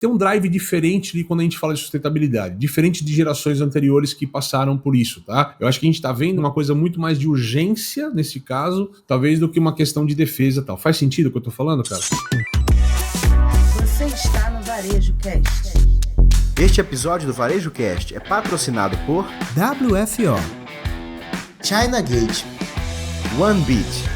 tem um drive diferente de quando a gente fala de sustentabilidade, diferente de gerações anteriores que passaram por isso, tá? Eu acho que a gente está vendo uma coisa muito mais de urgência nesse caso, talvez do que uma questão de defesa e tal. Faz sentido o que eu tô falando, cara? Você está no Varejo Cast. Este episódio do Varejo Cast é patrocinado por WFO, China Gate, OneBeat.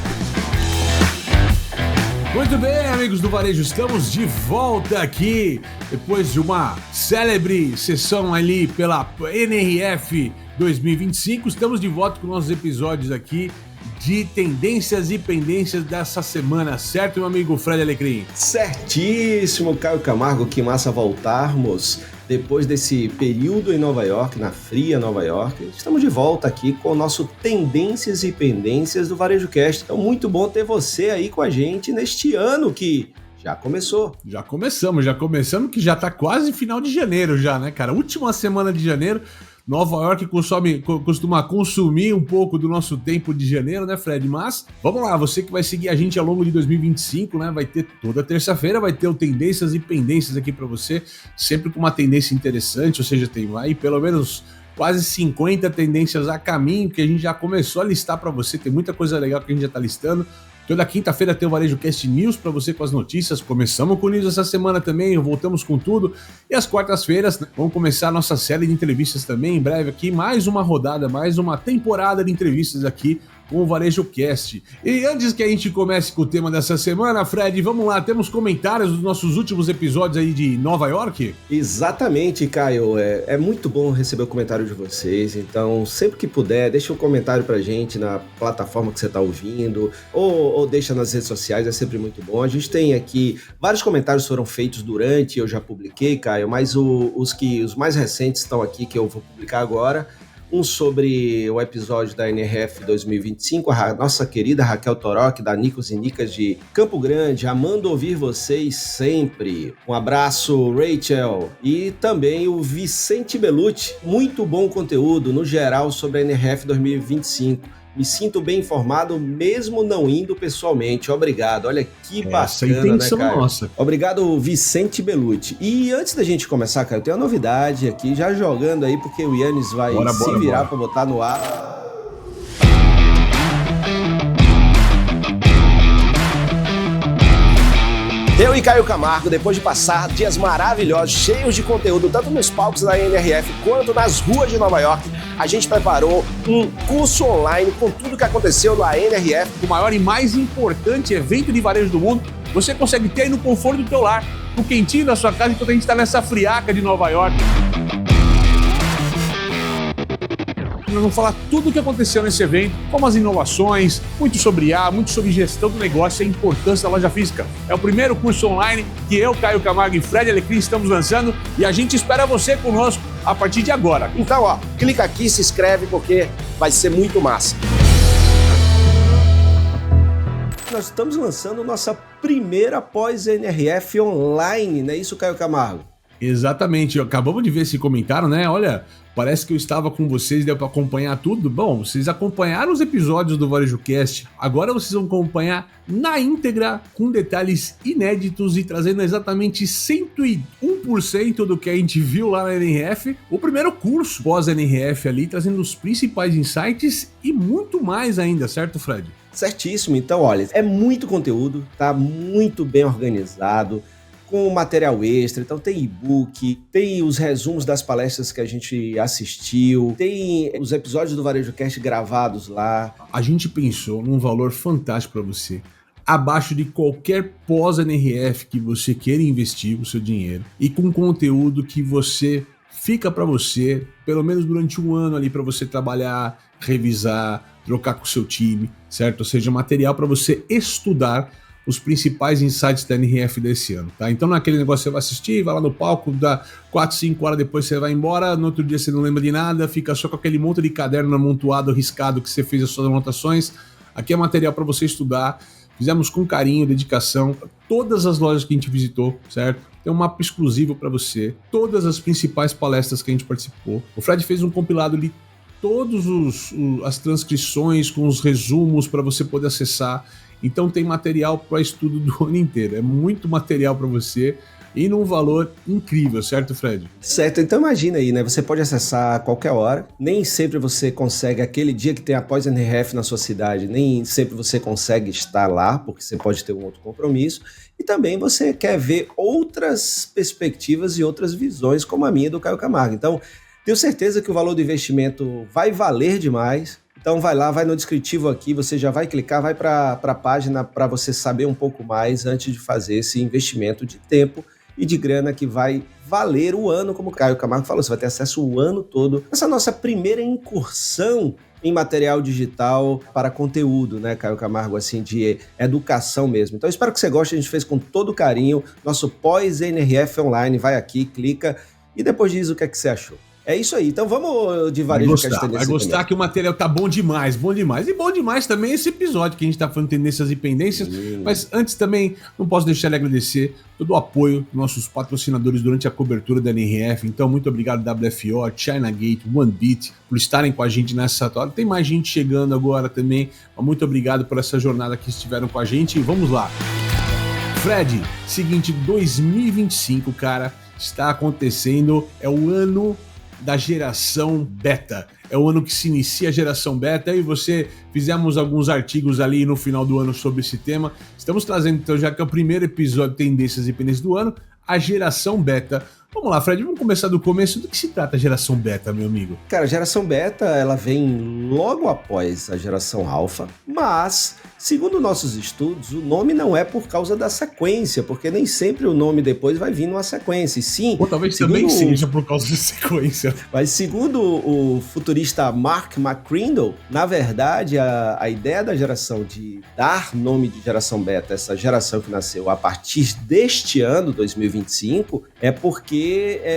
Muito bem, amigos do Varejo, estamos de volta aqui depois de uma célebre sessão ali pela NRF 2025. Estamos de volta com nossos episódios aqui de tendências e pendências dessa semana, certo, meu amigo Fred Alecrim? Certíssimo, Caio Camargo, que massa voltarmos depois desse período em Nova York, na fria Nova York. Estamos de volta aqui com o nosso Tendências e Pendências do Varejo Cast. Então, muito bom ter você aí com a gente neste ano que já começou. Já começamos, que já tá quase final de janeiro já, né, cara? Última semana de janeiro. Nova York costuma consumir um pouco do nosso tempo de janeiro, né, Fred? Mas, vamos lá, você que vai seguir a gente ao longo de 2025, né? Vai ter toda terça-feira, vai ter o Tendências e Pendências aqui para você, sempre com uma tendência interessante, ou seja, tem aí pelo menos quase 50 tendências a caminho que a gente já começou a listar para você, tem muita coisa legal que a gente já tá listando. Toda quinta-feira tem o Varejo Cast News para você com as notícias. Começamos com o News essa semana também, voltamos com tudo. E às quartas-feiras, né, vamos começar a nossa série de entrevistas também, em breve aqui. Mais uma rodada, mais uma temporada de entrevistas aqui com o Varejo Cast. E antes que a gente comece com o tema dessa semana, Fred, vamos lá, temos comentários dos nossos últimos episódios aí de Nova York? Exatamente, Caio, é muito bom receber o comentário de vocês, então sempre que puder, deixa um comentário pra gente na plataforma que você tá ouvindo, ou deixa nas redes sociais, é sempre muito bom. A gente tem aqui, vários comentários foram feitos durante, eu já publiquei, Caio, mas os mais recentes estão aqui, que eu vou publicar agora. Um sobre o episódio da NRF 2025, a nossa querida Raquel Torok, da Nicos e Nicas de Campo Grande, amando ouvir vocês sempre. Um abraço, Rachel. E também o Vicente Belucci, muito bom conteúdo no geral sobre a NRF 2025. Me sinto bem informado, mesmo não indo pessoalmente. Obrigado. Olha que bacana, né, Caio? Nossa. Obrigado, Vicente Belucci. E antes da gente começar, Caio, tem uma novidade aqui, já jogando aí, porque o Yannis vai se virar para botar no ar. Eu e Caio Camargo, depois de passar dias maravilhosos, cheios de conteúdo, tanto nos palcos da NRF quanto nas ruas de Nova York, a gente preparou um curso online com tudo que aconteceu na NRF. O maior e mais importante evento de varejo do mundo, você consegue ter aí no conforto do teu lar, no quentinho da sua casa, enquanto a gente está nessa friaca de Nova York. Nós vamos falar tudo o que aconteceu nesse evento, como as inovações, muito sobre IA, muito sobre gestão do negócio e a importância da loja física. É o primeiro curso online que eu, Caio Camargo e Fred Alecrim estamos lançando e a gente espera você conosco a partir de agora. Então, clica aqui, se inscreve porque vai ser muito massa. Nós estamos lançando nossa primeira pós-NRF online, não é isso, Caio Camargo? Exatamente, acabamos de ver esse comentário, né? Olha, parece que eu estava com vocês, deu para acompanhar tudo. Bom, vocês acompanharam os episódios do Varejo Cast, agora vocês vão acompanhar na íntegra, com detalhes inéditos e trazendo exatamente 101% do que a gente viu lá na NRF. O primeiro curso pós-NRF ali, trazendo os principais insights e muito mais ainda, certo, Fred? Certíssimo, então olha, é muito conteúdo, tá muito bem organizado, com material extra, então tem e-book, tem os resumos das palestras que a gente assistiu, tem os episódios do Varejo Cast gravados lá. A gente pensou num valor fantástico para você, abaixo de qualquer pós-NRF que você queira investir o seu dinheiro e com conteúdo que você fica para você, pelo menos durante um ano ali para você trabalhar, revisar, trocar com o seu time, certo? Ou seja, material para você estudar os principais insights da NRF desse ano, tá? Então não é aquele negócio que você vai assistir, vai lá no palco, dá 4, 5 horas depois você vai embora, no outro dia você não lembra de nada, fica só com aquele monte de caderno amontoado, riscado que você fez as suas anotações. Aqui é material para você estudar, fizemos com carinho, dedicação, todas as lojas que a gente visitou, certo? Tem um mapa exclusivo para você, todas as principais palestras que a gente participou. O Fred fez um compilado de todas as transcrições com os resumos para você poder acessar. Então tem material para estudo do ano inteiro, é muito material para você. e num valor incrível, certo, Fred? Certo, então imagina aí, né? Você pode acessar a qualquer hora, nem sempre você consegue, aquele dia que tem a pós-NRF na sua cidade, nem sempre você consegue estar lá, porque você pode ter um outro compromisso, e também você quer ver outras perspectivas e outras visões, como a minha do Caio Camargo. Então, tenho certeza que o valor do investimento vai valer demais. Então vai lá, vai no descritivo aqui, você já vai clicar, vai para a página para você saber um pouco mais antes de fazer esse investimento de tempo e de grana que vai valer o ano, como o Caio Camargo falou, você vai ter acesso o ano todo. Essa nossa primeira incursão em material digital para conteúdo, né, Caio Camargo, assim, de educação mesmo. Então espero que você goste, a gente fez com todo carinho, nosso pós-NRF online, vai aqui, clica e depois diz o que é que você achou. É isso aí, então vamos de varejo que a gente vai gostar também. Que o material tá bom demais, bom demais. E bom demais também esse episódio que a gente tá falando de tendências e pendências. Mas antes também, não posso deixar de agradecer todo o apoio dos nossos patrocinadores durante a cobertura da NRF. Então, muito obrigado WFO, China Gate, OneBit, por estarem com a gente nessa hora. Tem mais gente chegando agora também. Muito obrigado por essa jornada que estiveram com a gente. E vamos lá. Fred, seguinte, 2025, cara, está acontecendo, é o ano da geração beta. É o ano que se inicia a geração beta. Eu e você fizemos alguns artigos ali no final do ano sobre esse tema. Estamos trazendo, então, já que é o primeiro episódio Tendências e Pendências do ano, a geração beta. Vamos lá, Fred, vamos começar do começo. Do que se trata a geração beta, meu amigo? Cara, a geração beta, ela vem logo após a geração alfa, mas, segundo nossos estudos, o nome não é por causa da sequência, porque nem sempre o nome depois vai vir numa sequência, e sim... Ou talvez também seja por causa de sequência. Mas segundo o futurista Mark McCrindle, na verdade, a ideia da geração de dar nome de geração beta, essa geração que nasceu a partir deste ano, 2025, é porque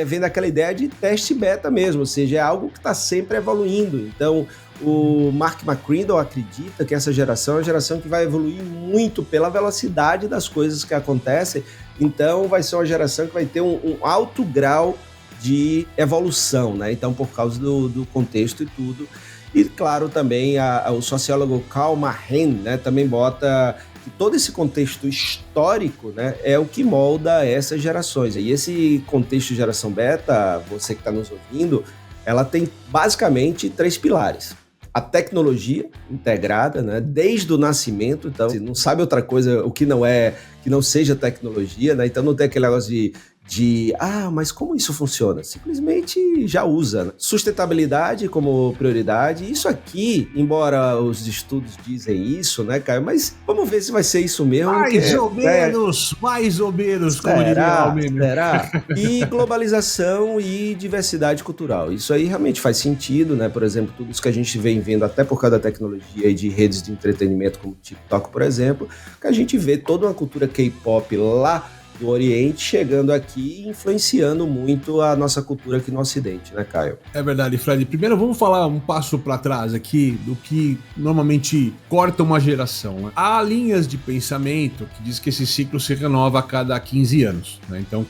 vem daquela ideia de teste beta mesmo, ou seja, é algo que está sempre evoluindo. Então, o Mark McCrindle acredita que essa geração é uma geração que vai evoluir muito pela velocidade das coisas que acontecem, então vai ser uma geração que vai ter um alto grau de evolução, né? Então, por causa do contexto e tudo. E, claro, também o sociólogo Karl Mahen, né, também bota que todo esse contexto histórico, né, é o que molda essas gerações. E esse contexto de geração beta, você que está nos ouvindo, ela tem basicamente 3 pilares. A tecnologia integrada, né, desde o nascimento, então você não sabe outra coisa, o que não seja tecnologia, né, então não tem aquele negócio mas como isso funciona? Simplesmente já usa. Né? Sustentabilidade como prioridade. Isso aqui, embora os estudos dizem isso, né, Caio? Mas vamos ver se vai ser isso mesmo. Mais ou menos, como diria o meme. Será? E globalização e diversidade cultural. Isso aí realmente faz sentido, né? Por exemplo, tudo isso que a gente vem vendo até por causa da tecnologia e de redes de entretenimento como o TikTok, por exemplo, que a gente vê toda uma cultura K-pop lá do Oriente chegando aqui e influenciando muito a nossa cultura aqui no Ocidente, né, Caio? É verdade, Fred. Primeiro vamos falar um passo para trás aqui do que normalmente corta uma geração. Né? Há linhas de pensamento que diz que esse ciclo se renova a cada 15 anos. Né? Então,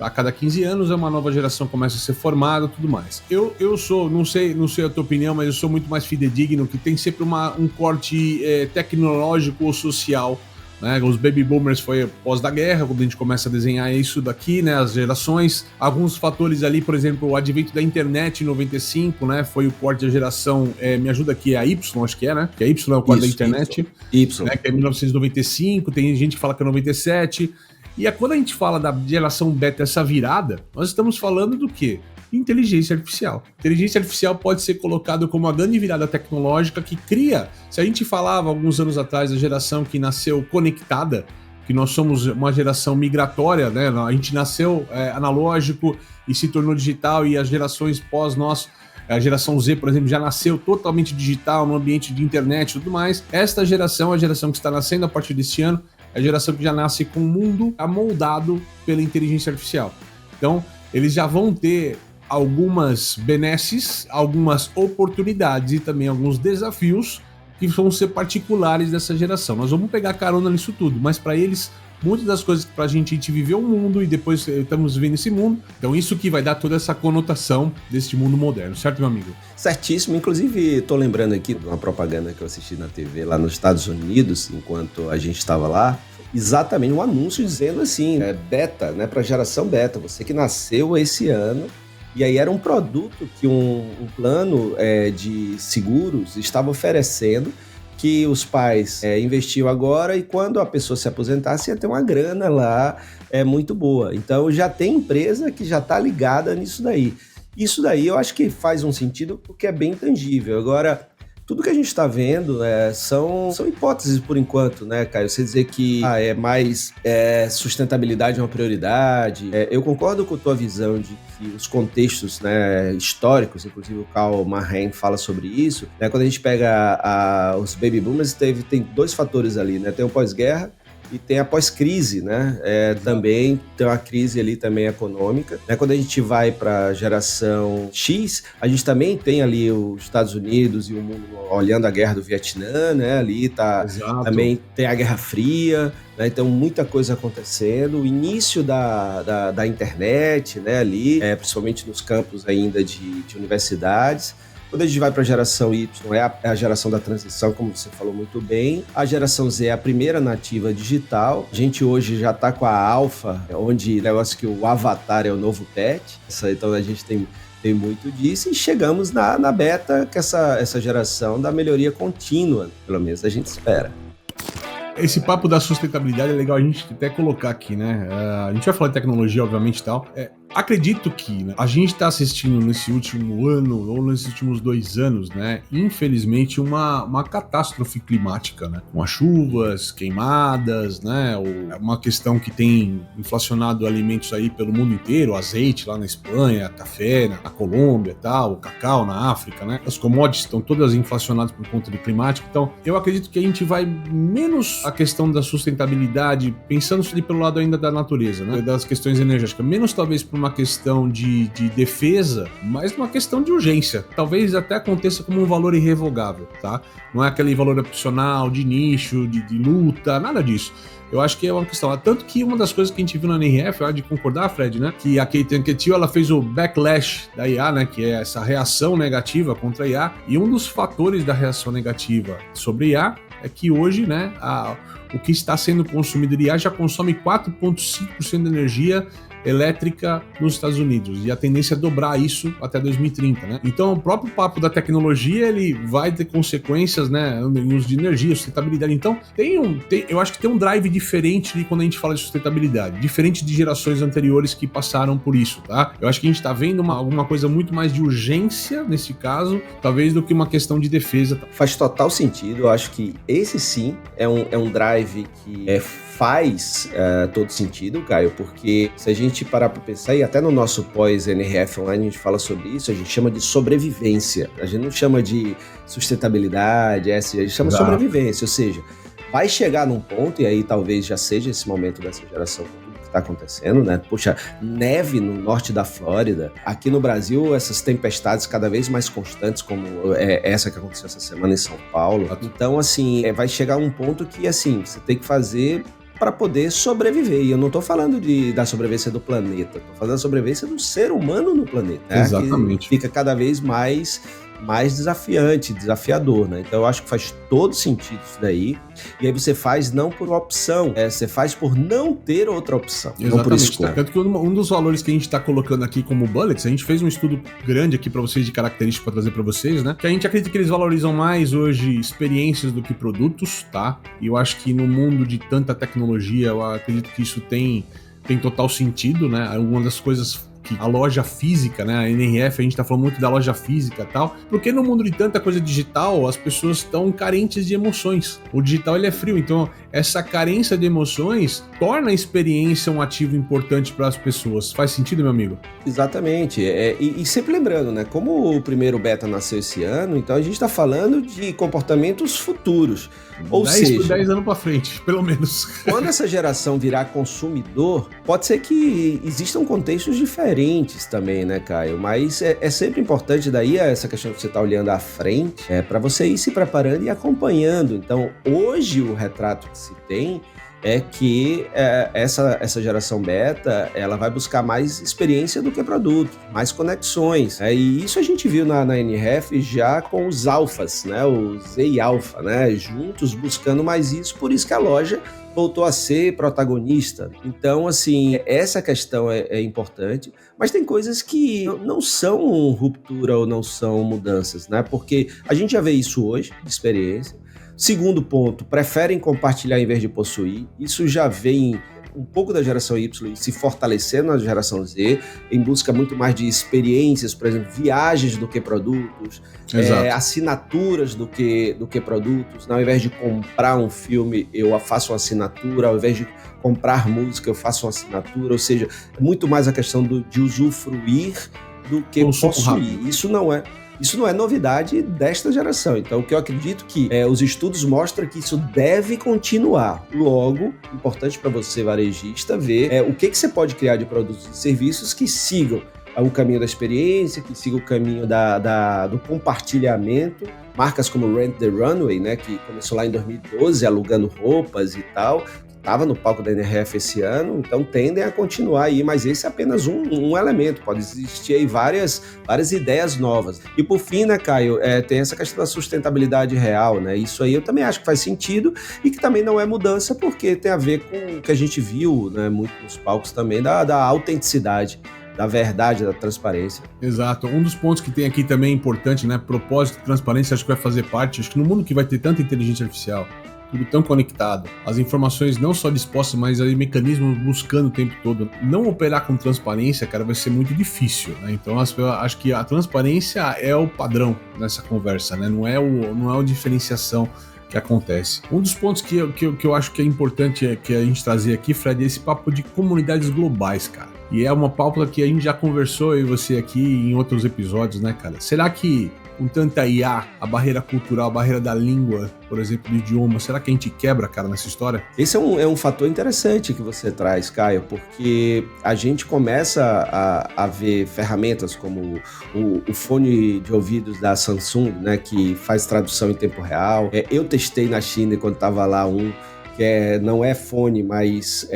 a cada 15 anos uma nova geração começa a ser formada e tudo mais. Eu sou, não sei a tua opinião, mas eu sou muito mais fidedigno que tem sempre um corte tecnológico ou social. Né, os baby boomers foi pós da guerra, quando a gente começa a desenhar isso daqui, né, as gerações, alguns fatores ali, por exemplo, o advento da internet em 95, né, foi o corte da geração, me ajuda aqui, a Y, acho que é, né, que a Y é o corte da internet, Y. Né, que é 1995, tem gente que fala que é 97, e quando a gente fala da geração beta, essa virada, nós estamos falando do quê? Inteligência artificial. Inteligência artificial pode ser colocado como a grande virada tecnológica que cria, se a gente falava alguns anos atrás da geração que nasceu conectada, que nós somos uma geração migratória, né? A gente nasceu analógico e se tornou digital, e as gerações pós nós, a geração Z, por exemplo, já nasceu totalmente digital no ambiente de internet e tudo mais. Esta geração, a geração que está nascendo a partir deste ano, é a geração que já nasce com o mundo amoldado pela inteligência artificial. Então, eles já vão ter algumas benesses, algumas oportunidades e também alguns desafios que vão ser particulares dessa geração. Nós vamos pegar carona nisso tudo, mas para eles muitas das coisas que pra gente viveu o mundo e depois estamos vivendo esse mundo. Então isso que vai dar toda essa conotação deste mundo moderno, certo, meu amigo? Certíssimo. Inclusive, tô lembrando aqui de uma propaganda que eu assisti na TV lá nos Estados Unidos, enquanto a gente estava lá. Exatamente, um anúncio dizendo assim, beta, né, para geração beta, você que nasceu esse ano. E aí era um produto que um plano de seguros estava oferecendo, que os pais investiam agora e quando a pessoa se aposentasse ia ter uma grana lá muito boa. Então já tem empresa que já está ligada nisso daí. Isso daí eu acho que faz um sentido porque é bem tangível. Agora, tudo que a gente está vendo são hipóteses por enquanto, né, Caio? Você dizer que sustentabilidade é uma prioridade. Eu concordo com a tua visão de que os contextos, né, históricos, inclusive o Karl Marheim fala sobre isso, né? Quando a gente pega os baby boomers, tem dois fatores ali, né? Tem o pós-guerra e tem a pós-crise, né? Também tem uma crise ali também econômica, né? Quando a gente vai para a geração X, a gente também tem ali os Estados Unidos e o mundo olhando a guerra do Vietnã, né? Ali também tem a Guerra Fria, né? Então muita coisa acontecendo, o início da internet, né? Ali, principalmente nos campos ainda de universidades. Quando a gente vai para a geração Y, é a geração da transição, como você falou muito bem. A geração Z é a primeira nativa digital. A gente hoje já está com a Alpha, onde o negócio que o avatar é o novo pet. Então a gente tem muito disso. E chegamos na beta, que essa geração da melhoria contínua, pelo menos a gente espera. Esse papo da sustentabilidade é legal a gente até colocar aqui, né? A gente vai falar de tecnologia, obviamente, e tal. Acredito que, né, a gente está assistindo nesse último ano, ou nesses últimos 2 anos, né, infelizmente, uma catástrofe climática, né? Com as chuvas, queimadas, né? Uma questão que tem inflacionado alimentos aí pelo mundo inteiro, azeite lá na Espanha, café na Colômbia e tal, o cacau na África, né? As commodities estão todas inflacionadas por conta do climático. Então, eu acredito que a gente vai menos a questão da sustentabilidade, pensando ali pelo lado ainda da natureza, né? Das questões energéticas, menos talvez por uma questão de defesa, mas uma questão de urgência. Talvez até aconteça como um valor irrevogável, tá? Não é aquele valor opcional, de nicho, de luta, nada disso. Eu acho que é uma questão. Tanto que uma das coisas que a gente viu na NRF, eu acho de concordar, Fred, né? Que a Kate Anquetil, ela fez o backlash da IA, né? Que é essa reação negativa contra a IA. E um dos fatores da reação negativa sobre a IA é que hoje, né? O que está sendo consumido de IA já consome 4,5% de energia elétrica nos Estados Unidos, e a tendência é dobrar isso até 2030, né? Então, o próprio papo da tecnologia, ele vai ter consequências, né, no uso de energia, sustentabilidade. Então, eu acho que tem um drive diferente de quando a gente fala de sustentabilidade, diferente de gerações anteriores que passaram por isso, tá? Eu acho que a gente tá vendo alguma coisa muito mais de urgência, nesse caso, talvez do que uma questão de defesa. Faz total sentido, eu acho que esse sim é um drive que faz todo sentido, Caio, porque se a gente parar para pensar, e até no nosso pós-NRF Online a gente fala sobre isso, a gente chama de sobrevivência, a gente não chama de sustentabilidade, a gente chama de sobrevivência, ou seja, vai chegar num ponto, e aí talvez já seja esse momento dessa geração que está acontecendo, né? Poxa, neve no norte da Flórida, aqui no Brasil, essas tempestades cada vez mais constantes, como essa que aconteceu essa semana em São Paulo. Então, assim, vai chegar um ponto que, assim, você tem que fazer para poder sobreviver. E eu não estou falando da sobrevivência do planeta, estou falando da sobrevivência do ser humano no planeta. Né? Exatamente. Que fica cada vez mais desafiante, desafiador, né? Então eu acho que faz todo sentido isso daí. E aí você faz não por opção, você faz por não ter outra opção. Exatamente. Não por escolha. Tanto que um dos valores que a gente está colocando aqui como bullets, a gente fez um estudo grande aqui para vocês de características para trazer para vocês, né? Que a gente acredita que eles valorizam mais hoje experiências do que produtos, tá? E eu acho que no mundo de tanta tecnologia, eu acredito que isso tem total sentido, né? Uma das coisas que a loja física, né, a NRF, a gente tá falando muito da loja física e tal, porque no mundo de tanta coisa digital, as pessoas estão carentes de emoções. O digital, ele é frio, então essa carência de emoções torna a experiência um ativo importante para as pessoas. Faz sentido, meu amigo? Exatamente, e sempre lembrando, né, como o primeiro beta nasceu esse ano, então a gente tá falando de comportamentos futuros, ou seja... 10 anos para frente, pelo menos. Quando essa geração virar consumidor, pode ser que existam contextos diferentes também, né, Caio? Mas é sempre importante daí essa questão que você está olhando à frente, para você ir se preparando e acompanhando. Então, hoje o retrato que se tem é que essa geração beta, ela vai buscar mais experiência do que produto, mais conexões. E isso a gente viu na NRF já com os alfas, né? O Z e Alpha, né? Juntos buscando mais isso, por isso que a loja voltou a ser protagonista. Então, assim, essa questão é importante, mas tem coisas que não são ruptura ou não são mudanças, né? Porque a gente já vê isso hoje, de experiência. Segundo ponto, preferem compartilhar em vez de possuir. Isso já vem um pouco da geração Y se fortalecendo na geração Z, em busca muito mais de experiências, por exemplo, viagens do que produtos, assinaturas do que produtos. Ao invés de comprar um filme, eu faço uma assinatura, ao invés de comprar música, eu faço uma assinatura, ou seja, muito mais a questão de usufruir do que possuir. Isso não é novidade desta geração. Então, o que eu acredito que os estudos mostram que isso deve continuar. Logo, importante para você, varejista, ver o que você pode criar de produtos e serviços que sigam o caminho da experiência, que sigam o caminho do compartilhamento. Marcas como Rent the Runway, né, que começou lá em 2012, alugando roupas e tal, estava no palco da NRF esse ano, então tendem a continuar aí, mas esse é apenas um elemento, pode existir aí várias ideias novas. E por fim, né, Caio, tem essa questão da sustentabilidade real, né, isso aí eu também acho que faz sentido e que também não é mudança, porque tem a ver com o que a gente viu, né, muito nos palcos também, da autenticidade, da verdade, da transparência. Exato. Um dos pontos que tem aqui também é importante, né, propósito, transparência, acho que vai fazer parte, acho que no mundo que vai ter tanta inteligência artificial, tudo tão conectado, as informações não só dispostas, mas aí mecanismos buscando o tempo todo. Não operar com transparência, cara, vai ser muito difícil, né? Então, acho que a transparência é o padrão nessa conversa, né? Não é a diferenciação que acontece. Um dos pontos que eu acho que é importante que a gente trazer aqui, Fred, é esse papo de comunidades globais, cara. E é uma pauta que a gente já conversou, eu e você aqui, em outros episódios, né, cara? Será que com tanta IA, a barreira cultural, a barreira da língua, por exemplo, do idioma, será que a gente quebra, cara, nessa história? Esse é um fator interessante que você traz, Caio, porque a gente começa a ver ferramentas como o fone de ouvidos da Samsung, né, que faz tradução em tempo real. Eu testei na China quando estava lá que não é fone, mas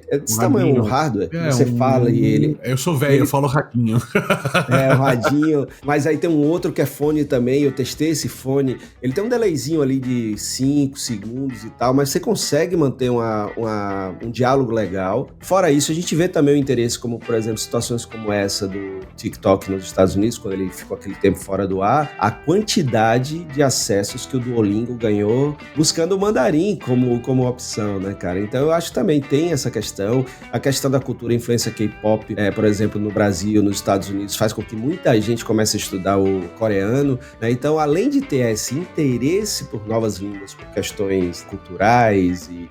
desse tamanho, um hardware. Você fala e ele... Eu sou velho, eu falo radinho. O radinho. Mas aí tem um outro que é fone também, eu testei esse fone. Ele tem um delayzinho ali de 5 segundos e tal, mas você consegue manter um diálogo legal. Fora isso, a gente vê também o interesse, como, por exemplo, situações como essa do TikTok nos Estados Unidos, quando ele ficou aquele tempo fora do ar, a quantidade de acessos que o Duolingo ganhou buscando o mandarim como opção, né, cara? Então eu acho que também tem essa questão, a questão da cultura influência K-pop, por exemplo, no Brasil, nos Estados Unidos, faz com que muita gente comece a estudar o coreano, né? Então, além de ter esse interesse por novas línguas, por questões culturais e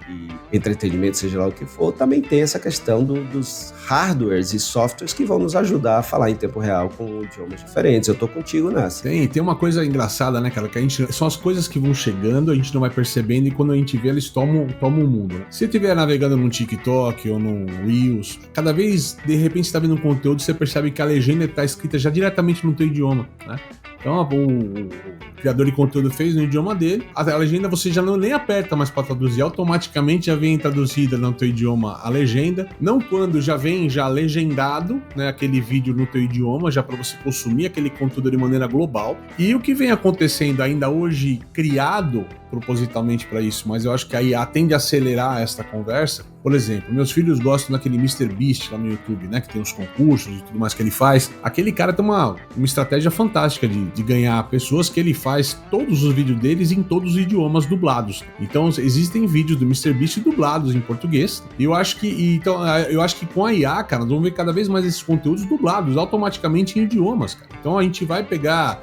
entretenimento, seja lá o que for, também tem essa questão dos hardwares e softwares que vão nos ajudar a falar em tempo real com idiomas diferentes. Eu tô contigo nessa. Tem uma coisa engraçada, né, cara, que são as coisas que vão chegando, a gente não vai percebendo e quando a gente vê, eles tomam o mundo, né? Se você estiver navegando num TikTok ou num Reels, cada vez, de repente, você tá vendo um conteúdo, você percebe que a legenda tá escrita já diretamente no teu idioma, né? Então, o criador de conteúdo fez no idioma dele, a legenda você já nem aperta mais para traduzir, automaticamente já vem traduzida no teu idioma a legenda, não quando já vem legendado, né, aquele vídeo no teu idioma, já para você consumir aquele conteúdo de maneira global. E o que vem acontecendo ainda hoje, criado propositalmente para isso, mas eu acho que a IA tende a acelerar esta conversa. Por exemplo, meus filhos gostam daquele MrBeast lá no YouTube, né, que tem os concursos e tudo mais que ele faz. Aquele cara tem uma estratégia fantástica de ganhar pessoas, que ele faz todos os vídeos deles em todos os idiomas dublados. Então existem vídeos do MrBeast dublados em português. E eu acho que com a IA, cara, nós vamos ver cada vez mais esses conteúdos dublados automaticamente em idiomas, cara. Então a gente vai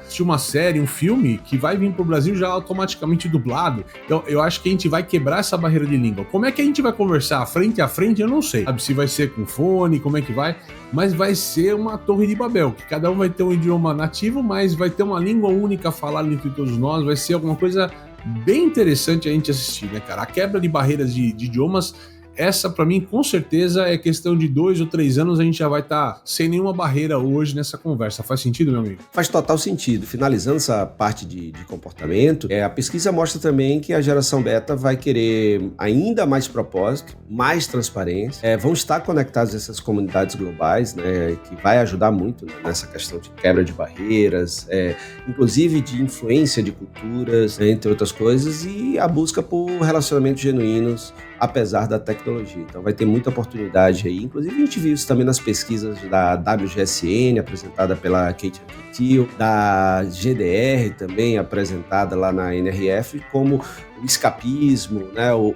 assistir uma série, um filme que vai vir pro Brasil já automaticamente dublado. Então eu acho que a gente vai quebrar essa barreira de língua. Como é que a gente vai conversar frente a frente? Eu não sei. Sabe, se vai ser com fone, como é que vai? Mas vai ser uma torre de Babel, que cada um vai ter um idioma nativo, mas vai ter uma língua única falada entre todos nós. Vai ser alguma coisa bem interessante a gente assistir, né, cara? A quebra de barreiras de idiomas essa para mim com certeza é questão de 2 ou 3 anos, a gente já vai estar sem nenhuma barreira hoje nessa conversa. Faz sentido, meu amigo? Faz total sentido. Finalizando essa parte de comportamento, a pesquisa mostra também que a geração beta vai querer ainda mais propósito, mais transparência, vão estar conectados a essas comunidades globais, né, que vai ajudar muito, né, nessa questão de quebra de barreiras, inclusive de influência de culturas, entre outras coisas, e a busca por relacionamentos genuínos, apesar da tecnologia. Então vai ter muita oportunidade aí. Inclusive a gente viu isso também nas pesquisas da WGSN, apresentada pela Kate Thiel, da GDR também, apresentada lá na NRF, como o escapismo, né, o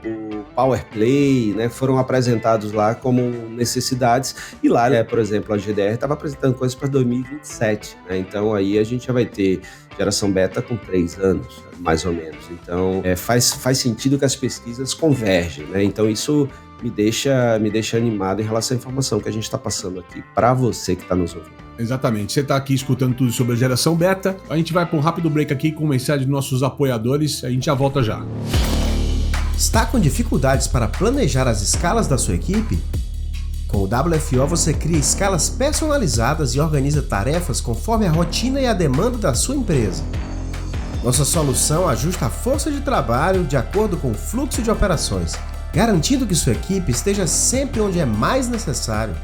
power play, né, foram apresentados lá como necessidades. E lá, por exemplo, a GDR estava apresentando coisas para 2027. Né, então aí a gente já vai ter geração beta com 3 anos, mais ou menos. Então faz sentido que as pesquisas convergem. Né, então isso me deixa animado em relação à informação que a gente está passando aqui para você que está nos ouvindo. Exatamente, você está aqui escutando tudo sobre a geração beta. A gente vai para um rápido break aqui com mensagem dos nossos apoiadores. A gente já volta já. Está com dificuldades para planejar as escalas da sua equipe? Com o WFO você cria escalas personalizadas e organiza tarefas conforme a rotina e a demanda da sua empresa. Nossa solução ajusta a força de trabalho de acordo com o fluxo de operações, garantindo que sua equipe esteja sempre onde é mais necessário.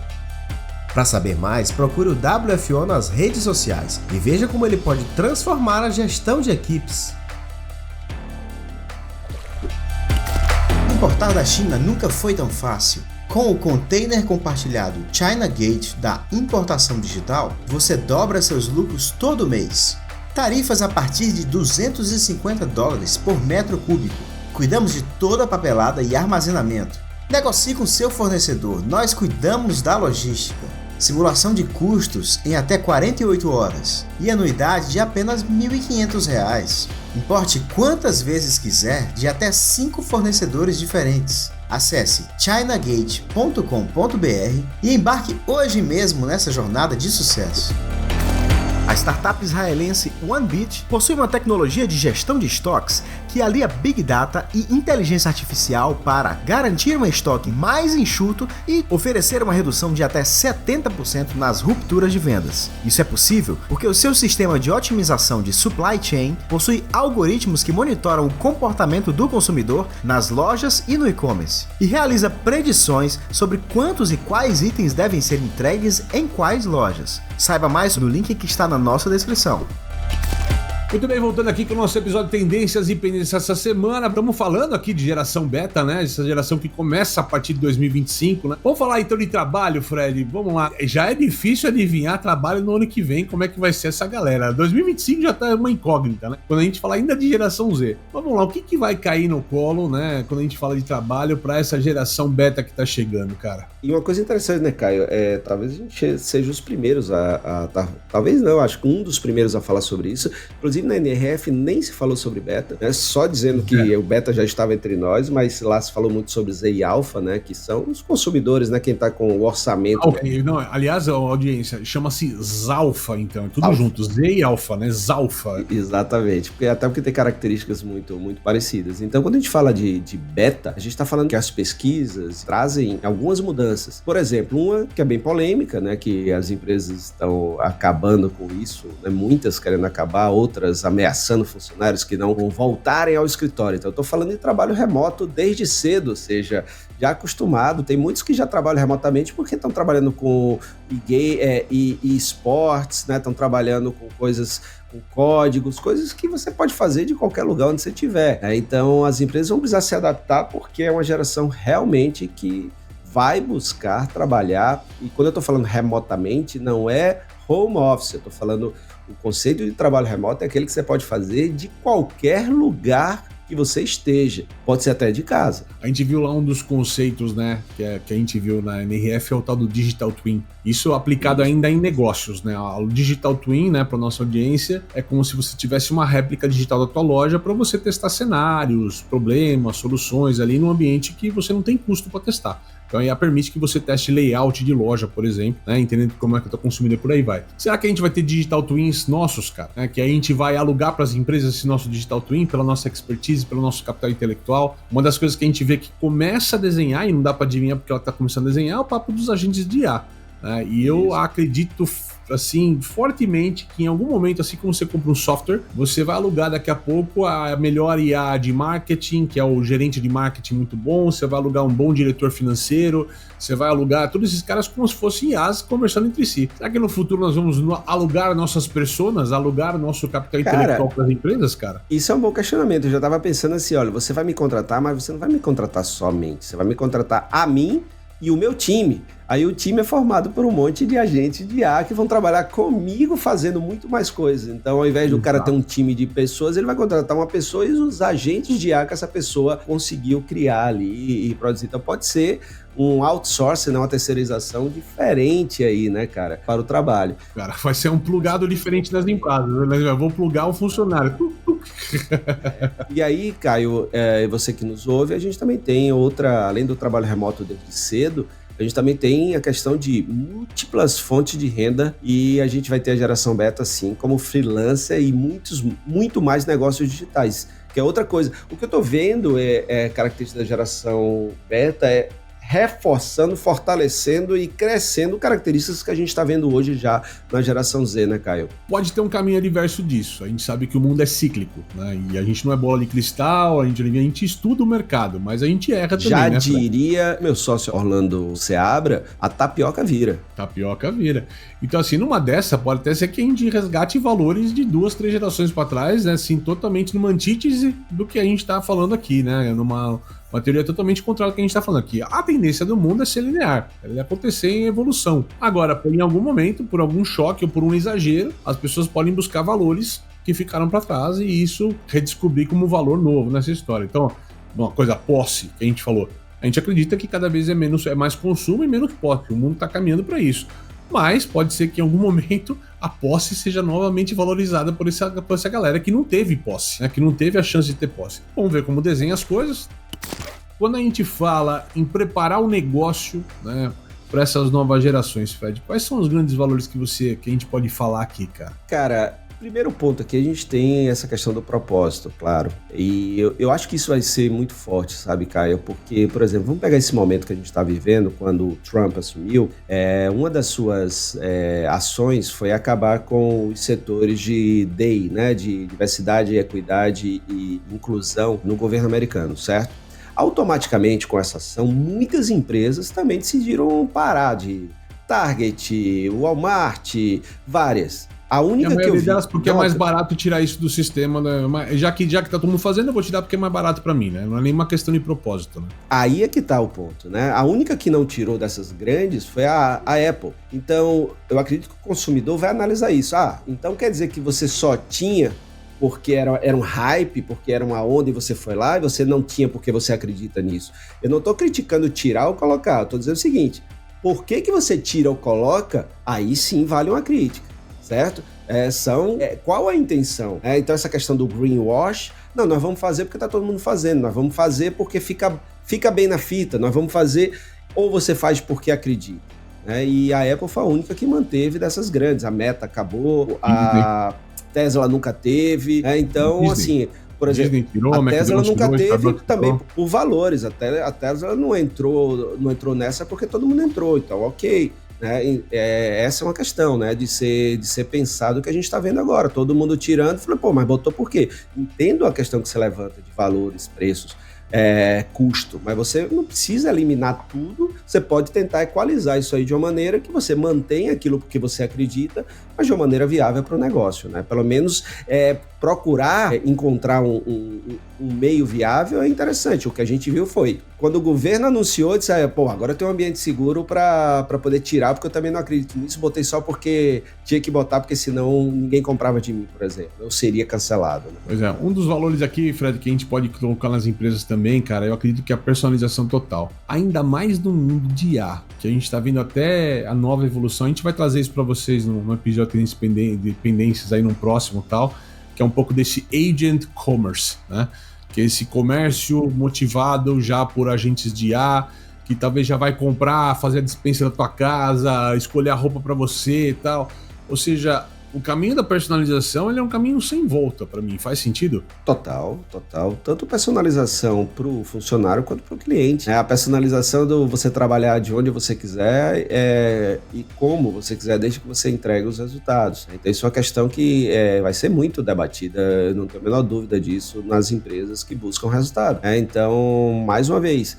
Para saber mais, procure o WFO nas redes sociais e veja como ele pode transformar a gestão de equipes. Importar da China nunca foi tão fácil. Com o container compartilhado China Gate da Importação Digital, você dobra seus lucros todo mês. Tarifas a partir de $250 por metro cúbico. Cuidamos de toda a papelada e armazenamento. Negocie com seu fornecedor, nós cuidamos da logística. Simulação de custos em até 48 horas e anuidade de apenas R$ 1.500. Importe quantas vezes quiser de até 5 fornecedores diferentes. Acesse chinagate.com.br e embarque hoje mesmo nessa jornada de sucesso. A startup israelense OneBit possui uma tecnologia de gestão de estoques que alia Big Data e inteligência artificial para garantir um estoque mais enxuto e oferecer uma redução de até 70% nas rupturas de vendas. Isso é possível porque o seu sistema de otimização de supply chain possui algoritmos que monitoram o comportamento do consumidor nas lojas e no e-commerce e realiza predições sobre quantos e quais itens devem ser entregues em quais lojas. Saiba mais no link que está na nossa descrição. Muito bem, voltando aqui com o nosso episódio Tendências e Pendências essa semana. Estamos falando aqui de geração beta, né? Essa geração que começa a partir de 2025, né? Vamos falar então de trabalho, Fred. Vamos lá. Já é difícil adivinhar trabalho no ano que vem, como é que vai ser essa galera. 2025 já tá uma incógnita, né? Quando a gente fala ainda de geração Z. Vamos lá, o que vai cair no colo, né? Quando a gente fala de trabalho para essa geração beta que tá chegando, cara? E uma coisa interessante, né, Caio? Talvez a gente seja os primeiros talvez não, acho que um dos primeiros a falar sobre isso. Inclusive na NRF nem se falou sobre beta, né? Só dizendo que o beta já estava entre nós, mas lá se falou muito sobre Z e Alpha, né? Que são os consumidores, né? Quem está com o orçamento. Okay. Não, aliás, a audiência chama-se Zalfa, então, é tudo Alpha. Junto, Z e Alpha, né? Zalfa. Exatamente, porque tem características muito, muito parecidas. Então, quando a gente fala de beta, a gente está falando que as pesquisas trazem algumas mudanças. Por exemplo, uma que é bem polêmica, né? Que as empresas estão acabando com isso, né? Muitas querendo acabar, outras ameaçando funcionários que não vão voltarem ao escritório. Então, eu estou falando de trabalho remoto desde cedo, ou seja, já acostumado. Tem muitos que já trabalham remotamente porque estão trabalhando com esportes, né? Estão trabalhando com coisas, com códigos, coisas que você pode fazer de qualquer lugar onde você estiver. Então, as empresas vão precisar se adaptar porque é uma geração realmente que vai buscar trabalhar. E quando eu estou falando remotamente, não é home office, eu estou falando. O conceito de trabalho remoto é aquele que você pode fazer de qualquer lugar que você esteja. Pode ser até de casa. A gente viu lá um dos conceitos, né, que a gente viu na NRF, é o tal do Digital Twin. Isso aplicado ainda em negócios, né? O Digital Twin, né, para nossa audiência, é como se você tivesse uma réplica digital da tua loja para você testar cenários, problemas, soluções ali num ambiente que você não tem custo para testar. Então, IA permite que você teste layout de loja, por exemplo, né? Entendendo como é que eu tô consumindo e por aí vai. Será que a gente vai ter digital twins nossos, cara? Né? Que a gente vai alugar para as empresas esse nosso digital twin, pela nossa expertise, pelo nosso capital intelectual. Uma das coisas que a gente vê que começa a desenhar, e não dá para adivinhar porque ela tá começando a desenhar, é o papo dos agentes de IA. Né? E eu acredito assim, fortemente que em algum momento, assim como você compra um software, você vai alugar daqui a pouco a melhor IA de marketing, que é o gerente de marketing muito bom, você vai alugar um bom diretor financeiro, você vai alugar todos esses caras como se fossem IAs conversando entre si. Será que no futuro nós vamos alugar nossas personas, alugar o nosso capital intelectual para as empresas, cara? Isso é um bom questionamento. Eu já estava pensando assim, olha, você vai me contratar, mas você não vai me contratar somente, você vai me contratar a mim e o meu time. Aí o time é formado por um monte de agentes de IA que vão trabalhar comigo fazendo muito mais coisas. Então, ao invés do cara ter um time de pessoas, ele vai contratar uma pessoa e os agentes de IA que essa pessoa conseguiu criar ali e produzir. Então, pode ser um outsourcing, uma terceirização diferente aí, né, cara, para o trabalho. Cara, vai ser um plugado diferente das empresas. Eu vou plugar um funcionário. E aí, Caio, você que nos ouve, a gente também tem outra, além do trabalho remoto desde cedo, a gente também tem a questão de múltiplas fontes de renda e a gente vai ter a geração beta, assim, como freelancer e muito mais negócios digitais, que é outra coisa. O que eu tô vendo característica da geração beta reforçando, fortalecendo e crescendo características que a gente está vendo hoje já na geração Z, né, Caio? Pode ter um caminho adverso disso. A gente sabe que o mundo é cíclico, né? E a gente não é bola de cristal, a gente estuda o mercado, mas a gente erra também, já né? Diria meu sócio Orlando Seabra, a tapioca vira. Tapioca vira. Então, assim, numa dessa, pode até ser que a gente resgate valores de 2, 3 gerações para trás, né? Assim, totalmente numa antítese do que a gente tá falando aqui, né? Uma teoria totalmente contrária ao que a gente está falando aqui. A tendência do mundo é ser linear, ela acontecer em evolução. Agora, em algum momento, por algum choque ou por um exagero, as pessoas podem buscar valores que ficaram para trás e isso redescobrir como valor novo nessa história. Então, uma coisa posse que a gente falou, a gente acredita que cada vez é mais consumo e menos posse. O mundo está caminhando para isso. Mas pode ser que em algum momento a posse seja novamente valorizada por essa galera que não teve posse, né? Que não teve a chance de ter posse. Vamos ver como desenha as coisas. Quando a gente fala em preparar o negócio, né, para essas novas gerações, Fred, quais são os grandes valores que a gente pode falar aqui, cara? Cara, primeiro ponto aqui, a gente tem essa questão do propósito, claro. E eu acho que isso vai ser muito forte, sabe, Caio? Porque, por exemplo, vamos pegar esse momento que a gente está vivendo, quando o Trump assumiu, uma das suas ações foi acabar com os setores de DEI, né, de diversidade, equidade e inclusão no governo americano, certo? Automaticamente, com essa ação, muitas empresas também decidiram parar de Target, Walmart, várias. A única que eu vi... delas porque é mais barato tirar isso do sistema, né? Já que tá todo mundo fazendo, eu vou tirar porque é mais barato para mim, né? Não é nenhuma questão de propósito, né? Aí é que tá o ponto, né? A única que não tirou dessas grandes foi a Apple. Então, eu acredito que o consumidor vai analisar isso. Então quer dizer que você só tinha porque era um hype, porque era uma onda e você foi lá e você não tinha porque você acredita nisso. Eu não tô criticando tirar ou colocar, eu tô dizendo o seguinte, por que você tira ou coloca, aí sim vale uma crítica, certo? Qual a intenção? Então essa questão do greenwash, não, nós vamos fazer porque tá todo mundo fazendo, nós vamos fazer porque fica bem na fita, nós vamos fazer, ou você faz porque acredita. E a Apple foi a única que manteve dessas grandes, a Meta acabou, a Tesla nunca teve, então Disney. Assim, por exemplo, a Tesla nunca teve também por valores, a Tesla não entrou nessa porque todo mundo entrou, então ok, né? Essa é uma questão, né, de ser pensado o que a gente está vendo agora, todo mundo tirando, falou, mas botou por quê? Entendo a questão que você levanta de valores, preços, custo, mas você não precisa eliminar tudo, você pode tentar equalizar isso aí de uma maneira que você mantenha aquilo que você acredita, mas de uma maneira viável para o negócio, né? Pelo menos procurar encontrar um meio viável é interessante. O que a gente viu foi, quando o governo anunciou, disse, agora tem um ambiente seguro para poder tirar, porque eu também não acredito nisso, botei só porque tinha que botar, porque senão ninguém comprava de mim, por exemplo, eu seria cancelado. Né? Pois é, um dos valores aqui, Fred, que a gente pode colocar nas empresas também, cara, eu acredito que é a personalização total. Ainda mais no mundo de IA, que a gente está vendo até a nova evolução, a gente vai trazer isso para vocês no episódio de dependências aí no próximo tal, que é um pouco desse agent commerce, né? Que é esse comércio motivado já por agentes de IA, que talvez já vai comprar, fazer a dispensa da tua casa, escolher a roupa para você e tal. Ou seja, o caminho da personalização, ele é um caminho sem volta para mim. Faz sentido? Total. Tanto personalização para o funcionário quanto para o cliente. A personalização do você trabalhar de onde você quiser e como você quiser, desde que você entregue os resultados. Então, isso é uma questão que vai ser muito debatida, eu não tenho a menor dúvida disso, nas empresas que buscam resultado. Então, mais uma vez,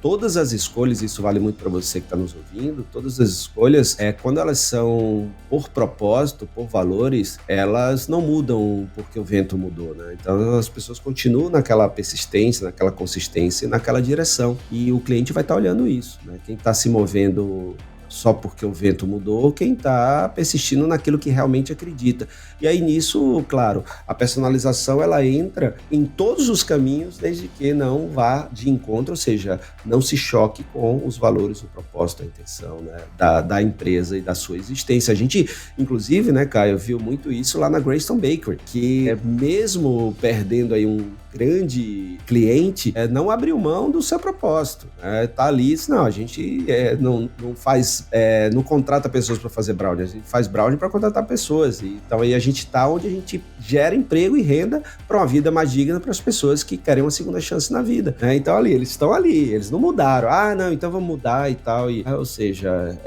todas as escolhas, isso vale muito para você que está nos ouvindo, todas as escolhas, quando elas são por propósito, por valores, elas não mudam porque o vento mudou, né? Então as pessoas continuam naquela persistência, naquela consistência, naquela direção. E o cliente vai estar olhando isso, né? Quem está se movendo só porque o vento mudou, quem está persistindo naquilo que realmente acredita. E aí nisso, claro, a personalização ela entra em todos os caminhos, desde que não vá de encontro, ou seja, não se choque com os valores, o propósito, a intenção, né, da empresa e da sua existência. A gente, inclusive, né, Caio, viu muito isso lá na Greystone Bakery, que mesmo perdendo aí um grande cliente, não abriu mão do seu propósito. Tá ali, não, a gente não faz, não contrata pessoas para fazer brownie, a gente faz brownie para contratar pessoas. Então aí a gente está onde a gente gera emprego e renda para uma vida mais digna para as pessoas que querem uma segunda chance na vida. Então ali, eles estão ali, eles não mudaram. Não, então vamos mudar e tal. Ou seja,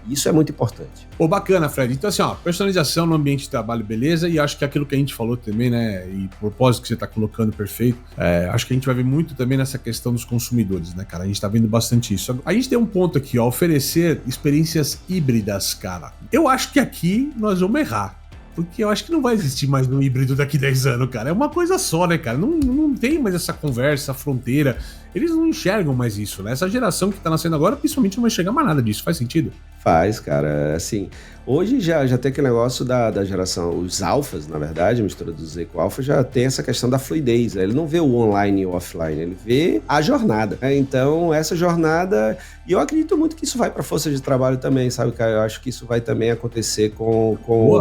isso é muito importante. Bacana, Fred. Então assim, personalização no ambiente de trabalho, beleza, e acho que aquilo que a gente falou também, né, e o propósito que você está colocando perfeito, acho que a gente vai ver muito também nessa questão dos consumidores, né, cara? A gente tá vendo bastante isso. A gente tem um ponto aqui, oferecer experiências híbridas, cara. Eu acho que aqui nós vamos errar. Porque eu acho que não vai existir mais um híbrido daqui 10 anos, cara. É uma coisa só, né, cara? Não tem mais essa conversa, fronteira. Eles não enxergam mais isso, né? Essa geração que tá nascendo agora, principalmente, não vai enxergar mais nada disso. Faz sentido? Faz, cara. Assim, hoje já tem aquele negócio da geração, os alfas, na verdade, mistura do Z com o alfa, já tem essa questão da fluidez. Ele não vê o online e o offline, ele vê a jornada. Então, essa jornada... E eu acredito muito que isso vai para a força de trabalho também, sabe, cara? Eu acho que isso vai também acontecer com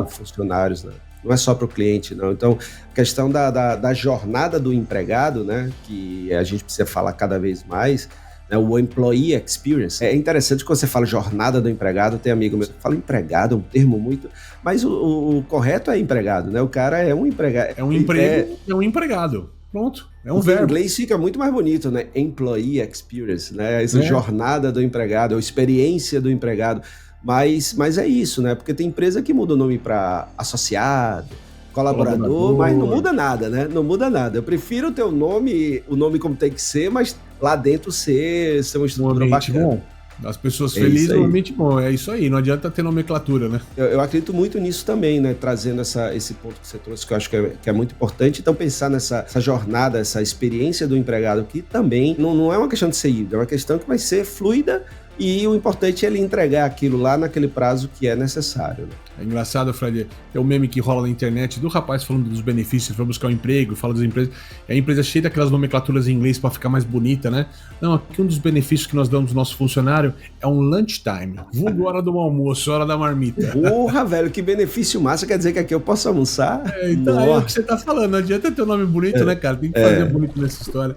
funcionários, né? Não é só para o cliente, não. Então, a questão da jornada do empregado, né, que a gente precisa falar cada vez mais, né, o employee experience. É interessante quando você fala jornada do empregado, tem amigo meu que fala empregado, é um termo muito... Mas o correto é empregado, né? O cara é um empregado. É um emprego, é um empregado. Pronto, é um verbo. Em inglês fica muito mais bonito, né? Employee experience, né? Essa jornada do empregado, a experiência do empregado. Mas é isso, né? Porque tem empresa que muda o nome para associado, colaborador, mas não muda nada, né? Não muda nada. Eu prefiro ter o nome como tem que ser, mas lá dentro ser uma estrutura bacana. Bom. As pessoas felizes, normalmente bom. É isso aí, não adianta ter nomenclatura, né? Eu acredito muito nisso também, né? Trazendo esse ponto que você trouxe, que eu acho que é muito importante. Então, pensar nessa jornada, essa experiência do empregado, que também não é uma questão de ser híbrido, é uma questão que vai ser fluida. E o importante é ele entregar aquilo lá naquele prazo que é necessário, né? É engraçado, Fred, é um meme que rola na internet do rapaz falando dos benefícios para buscar um emprego, fala das empresas, e a empresa cheia daquelas nomenclaturas em inglês para ficar mais bonita, né? Não, aqui um dos benefícios que nós damos ao nosso funcionário é um lunchtime, vulgo hora do almoço, hora da marmita. Porra, velho, que benefício massa, quer dizer que aqui eu posso almoçar? Então é o que você tá falando, não adianta ter um nome bonito, né, cara? Tem que fazer bonito nessa história.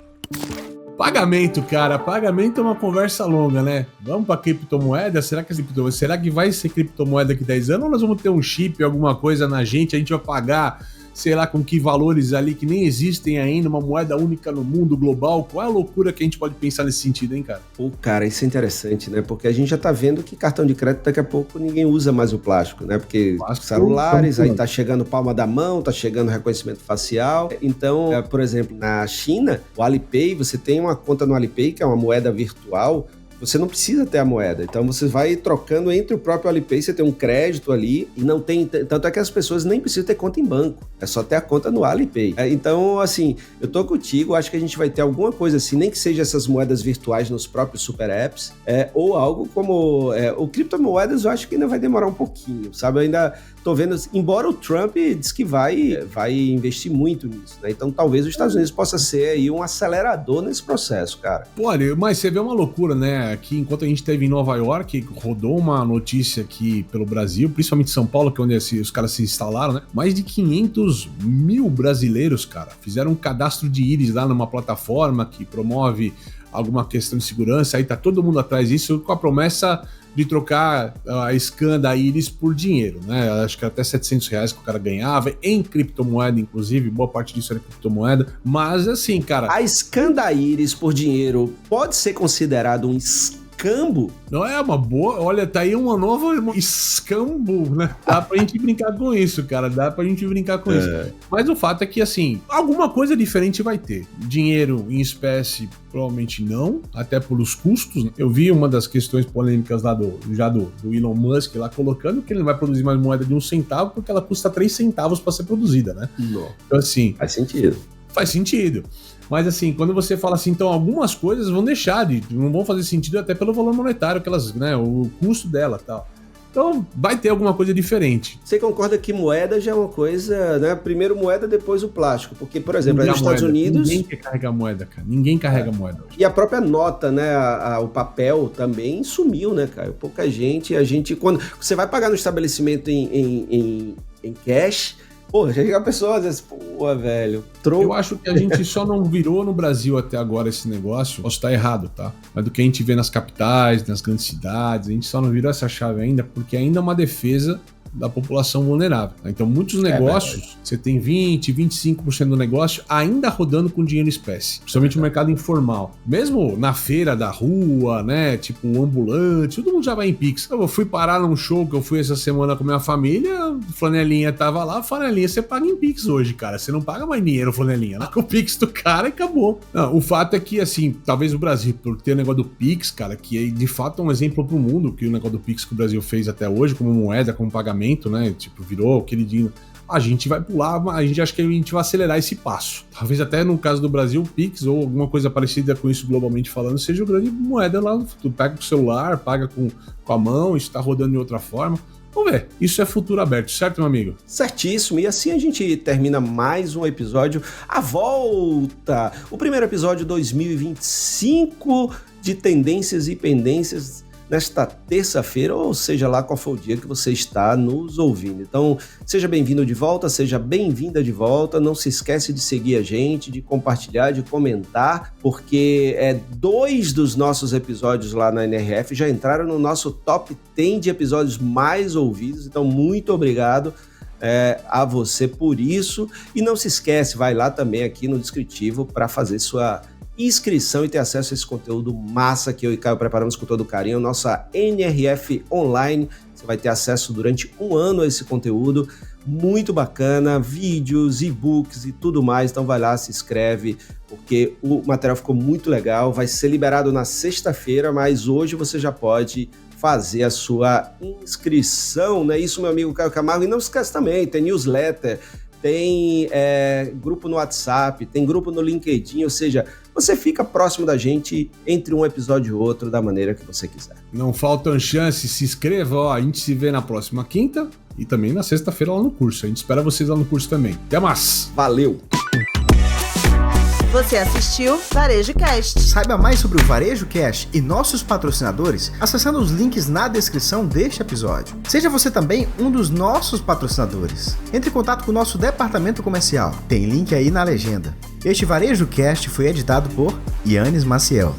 Pagamento, cara. Pagamento é uma conversa longa, né? Vamos pra criptomoeda? Será que vai ser criptomoeda daqui 10 anos? Ou nós vamos ter um chip, alguma coisa na gente? A gente vai pagar, sei lá, com que valores ali que nem existem ainda, uma moeda única no mundo global? Qual é a loucura que a gente pode pensar nesse sentido, hein, cara? Pô, cara, isso é interessante, né? Porque a gente já tá vendo que cartão de crédito daqui a pouco ninguém usa mais o plástico, né? Porque celulares, aí tá chegando palma da mão, tá chegando reconhecimento facial. Então, por exemplo, na China, o Alipay, você tem uma conta no Alipay, que é uma moeda virtual, você não precisa ter a moeda, então você vai trocando entre o próprio Alipay, você tem um crédito ali e não tem, tanto é que as pessoas nem precisam ter conta em banco, é só ter a conta no Alipay. Então, assim, eu tô contigo, acho que a gente vai ter alguma coisa assim, nem que seja essas moedas virtuais nos próprios super apps, ou algo como, o criptomoedas eu acho que ainda vai demorar um pouquinho, sabe? Eu ainda tô vendo, embora o Trump diz que vai investir muito nisso, né? Então talvez os Estados Unidos possa ser aí um acelerador nesse processo, cara. Pô, olha, mas você vê uma loucura, né? aqui, enquanto a gente esteve em Nova York, rodou uma notícia aqui pelo Brasil, principalmente São Paulo, que é onde os caras se instalaram, né? Mais de 500 mil brasileiros, cara, fizeram um cadastro de íris lá numa plataforma que promove alguma questão de segurança, aí tá todo mundo atrás disso com a promessa de trocar a scan da íris por dinheiro, né? Acho que era até R$700 que o cara ganhava, em criptomoeda, inclusive, boa parte disso era criptomoeda, mas assim, cara... A scan da íris por dinheiro pode ser considerado um escambo? Não é uma boa... Olha, tá aí uma nova escambo, né? Dá pra gente brincar com isso, cara, dá pra gente brincar com isso. Mas o fato é que, assim, alguma coisa diferente vai ter. Dinheiro em espécie, provavelmente não, até pelos custos. Eu vi uma das questões polêmicas lá do Elon Musk lá colocando que ele não vai produzir mais moeda de 1 centavo porque ela custa 3 centavos para ser produzida, né? Não. Então, assim... Faz sentido. Faz sentido. Mas, assim, quando você fala assim, então algumas coisas vão deixar não vão fazer sentido até pelo valor monetário que elas, né, o custo dela e tal. Então, vai ter alguma coisa diferente. Você concorda que moeda já é uma coisa, né? Primeiro moeda, depois o plástico. Porque, por exemplo, nos Estados Unidos... Ninguém quer carregar moeda, cara. Ninguém carrega moeda hoje. E a própria nota, né? O papel também sumiu, né, cara? Pouca gente... Quando você vai pagar no estabelecimento em cash... Pô, chega a pessoa às vezes, pô, velho, Eu acho que a gente só não virou no Brasil até agora esse negócio, posso estar errado, tá? Mas do que a gente vê nas capitais, nas grandes cidades, a gente só não virou essa chave ainda, porque ainda é uma defesa da população vulnerável. Então, muitos negócios, você tem 20%, 25% do negócio ainda rodando com dinheiro em espécie, principalmente no mercado informal. Mesmo na feira da rua, né, tipo o ambulante, todo mundo já vai em Pix. Eu fui parar num show que eu fui essa semana com minha família, flanelinha tava lá, flanelinha você paga em Pix hoje, cara. Você não paga mais dinheiro, flanelinha. Lá com o Pix do cara e acabou. Não, o fato é que, assim, talvez o Brasil, por ter o negócio do Pix, cara, que é de fato um exemplo pro mundo, que o negócio do Pix que o Brasil fez até hoje, como moeda, como pagamento, né? Tipo, virou queridinho. A gente vai pular, a gente acha que a gente vai acelerar esse passo. Talvez até no caso do Brasil, o Pix ou alguma coisa parecida com isso globalmente falando, seja o grande moeda lá no futuro. Pega com o celular, paga com a mão, isso tá rodando de outra forma. Vamos ver, isso é futuro aberto, certo, meu amigo? Certíssimo, e assim a gente termina mais um episódio, a volta, o primeiro episódio 2025 de Tendências e Pendências nesta terça-feira, ou seja lá qual for o dia que você está nos ouvindo. Então, seja bem-vindo de volta, seja bem-vinda de volta, não se esquece de seguir a gente, de compartilhar, de comentar, porque 2 dos nossos episódios lá na NRF já entraram no nosso top 10 de episódios mais ouvidos, então muito obrigado a você por isso, e não se esquece, vai lá também aqui no descritivo para fazer sua inscrição e ter acesso a esse conteúdo massa que eu e Caio preparamos com todo carinho, nossa NRF Online. Você vai ter acesso durante 1 ano a esse conteúdo muito bacana, vídeos, e-books e tudo mais, então vai lá, se inscreve, porque o material ficou muito legal, vai ser liberado na sexta-feira, mas hoje você já pode fazer a sua inscrição, né? Isso, meu amigo Caio Camargo, e não esquece também, tem newsletter, tem grupo no WhatsApp, tem grupo no LinkedIn, ou seja, você fica próximo da gente entre um episódio e outro da maneira que você quiser. Não faltam chances, se inscreva, ó, a gente se vê na próxima quinta e também na sexta-feira lá no curso. A gente espera vocês lá no curso também. Até mais! Valeu! Você assistiu Varejo Cast. Saiba mais sobre o Varejo Cash e nossos patrocinadores acessando os links na descrição deste episódio. Seja você também um dos nossos patrocinadores. Entre em contato com o nosso departamento comercial. Tem link aí na legenda. Este Varejo Cast foi editado por Yannis Maciel.